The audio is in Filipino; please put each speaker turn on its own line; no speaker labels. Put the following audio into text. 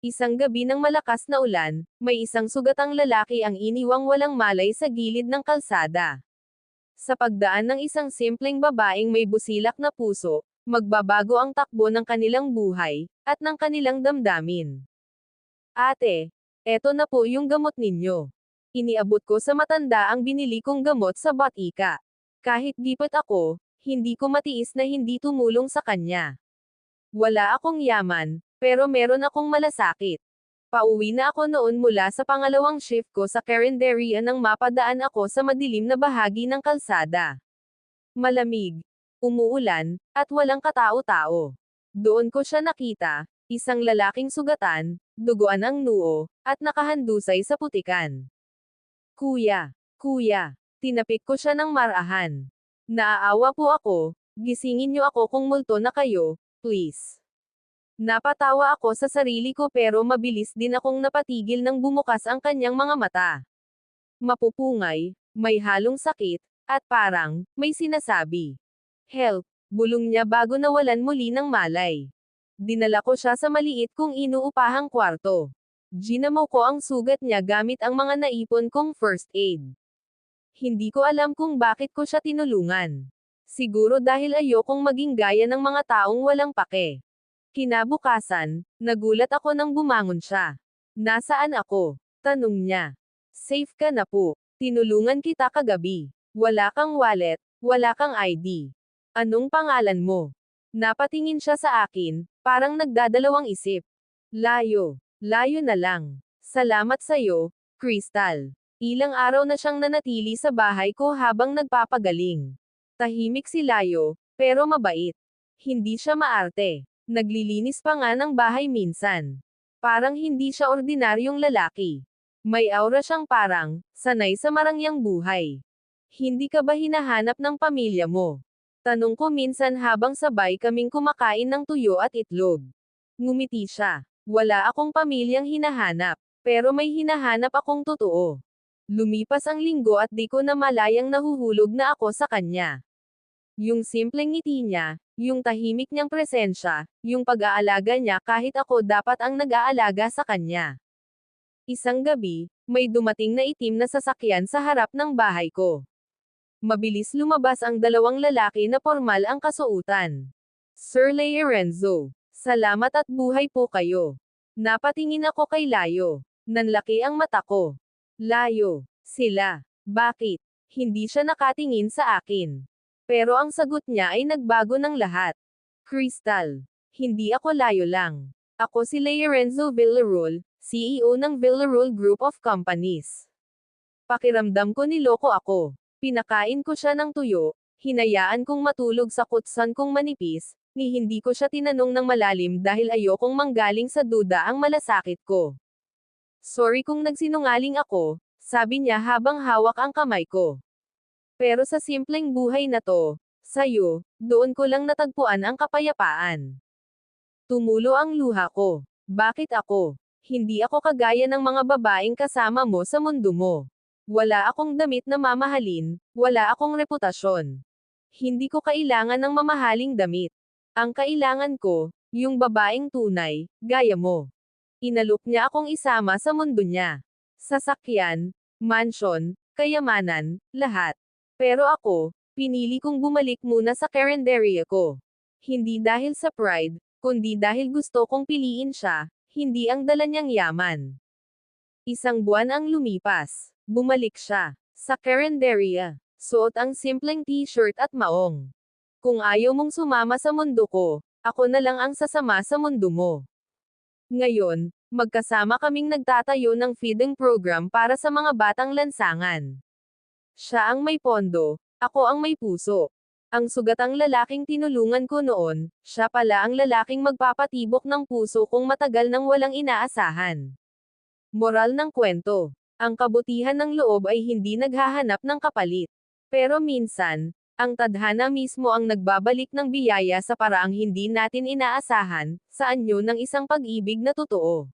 Isang gabi ng malakas na ulan, may isang sugatang lalaki ang iniwang walang malay sa gilid ng kalsada. Sa pagdaan ng isang simpleng babaeng may busilak na puso, magbabago ang takbo ng kanilang buhay, at ng kanilang damdamin. Ate, eto na po yung gamot ninyo. Iniabot ko sa matanda ang binili kong gamot sa batika. Kahit gipit ako, hindi ko matiis na hindi tumulong sa kanya. Wala akong yaman, pero meron akong malasakit. Pauwi na ako noon mula sa pangalawang shift ko sa karinderya nang mapadaan ako sa madilim na bahagi ng kalsada. Malamig, umuulan, at walang katao-tao. Doon ko siya nakita, isang lalaking sugatan, duguan ang noo, at nakahandusay sa putikan. Kuya, kuya, tinapik ko siya ng marahan. Naaawa po ako, gisingin niyo ako kung multo na kayo, please. Napatawa ako sa sarili ko pero mabilis din akong napatigil nang bumukas ang kanyang mga mata. Mapupungay, may halong sakit, at parang, may sinasabi. Help, bulong niya bago nawalan muli ng malay. Dinala ko siya sa maliit kong inuupahang kwarto. Ginamo ko ang sugat niya gamit ang mga naipon kong first aid. Hindi ko alam kung bakit ko siya tinulungan. Siguro dahil ayokong maging gaya ng mga taong walang pake. Kinabukasan, nagulat ako nang bumangon siya. Nasaan ako? Tanong niya. Safe ka na po. Tinulungan kita kagabi. Wala kang wallet, wala kang ID. Anong pangalan mo? Napatingin siya sa akin, parang nagdadalawang isip. Layo. Layo na lang. Salamat sa'yo, Crystal. Ilang araw na siyang nanatili sa bahay ko habang nagpapagaling. Tahimik si Layo, pero mabait. Hindi siya maarte. Naglilinis pa nga ng bahay minsan. Parang hindi siya ordinaryong lalaki. May aura siyang parang, sanay sa marangyang buhay. Hindi ka ba hinahanap ng pamilya mo? Tanong ko minsan habang sabay kaming kumakain ng tuyo at itlog. Ngumiti siya. Wala akong pamilyang hinahanap, pero may hinahanap akong totoo. Lumipas ang linggo at di ko na malayang nahuhulog na ako sa kanya. Yung simpleng ngiti niya, yung tahimik niyang presensya, yung pag-aalaga niya kahit ako dapat ang nag-aalaga sa kanya. Isang gabi, may dumating na itim na sasakyan sa harap ng bahay ko. Mabilis lumabas ang dalawang lalaki na formal ang kasuotan. Sir Lorenzo, salamat at buhay po kayo. Napatingin ako kay Layo. Nanlaki ang mata ko. Layo, sila. Bakit? Hindi siya nakatingin sa akin. Pero ang sagot niya ay nagbago ng lahat. Crystal. Hindi ako Layo lang. Ako si Lorenzo Villarreal, CEO ng Villarreal Group of Companies. Pakiramdam ko niloko ako. Pinakain ko siya ng tuyo, hinayaan kong matulog sa kutsan kong manipis, ni hindi ko siya tinanong ng malalim dahil ayokong manggaling sa duda ang malasakit ko. Sorry kung nagsinungaling ako, sabi niya habang hawak ang kamay ko. Pero sa simpleng buhay na to, sa'yo, doon ko lang natagpuan ang kapayapaan. Tumulo ang luha ko. Bakit ako? Hindi ako kagaya ng mga babaeng kasama mo sa mundo mo. Wala akong damit na mamahalin, wala akong reputasyon. Hindi ko kailangan ng mamahaling damit. Ang kailangan ko, yung babaeng tunay, gaya mo. Inalok niya akong isama sa mundo niya. Sasakyan, mansyon, kayamanan, lahat. Pero ako, pinili kong bumalik muna sa karinderya ko. Hindi dahil sa pride, kundi dahil gusto kong piliin siya, hindi ang dala niyang yaman. Isang buwan ang lumipas. Bumalik siya. Sa karinderya. Suot ang simpleng t-shirt at maong. Kung ayaw mong sumama sa mundo ko, ako na lang ang sasama sa mundo mo. Ngayon, magkasama kaming nagtatayo ng feeding program para sa mga batang lansangan. Siya ang may pondo, ako ang may puso. Ang sugatang lalaking tinulungan ko noon, siya pala ang lalaking magpapatibok ng puso kung matagal nang walang inaasahan. Moral ng kwento. Ang kabutihan ng loob ay hindi naghahanap ng kapalit. Pero minsan, ang tadhana mismo ang nagbabalik ng biyaya sa paraang hindi natin inaasahan, sa anyo ng isang pag-ibig na totoo.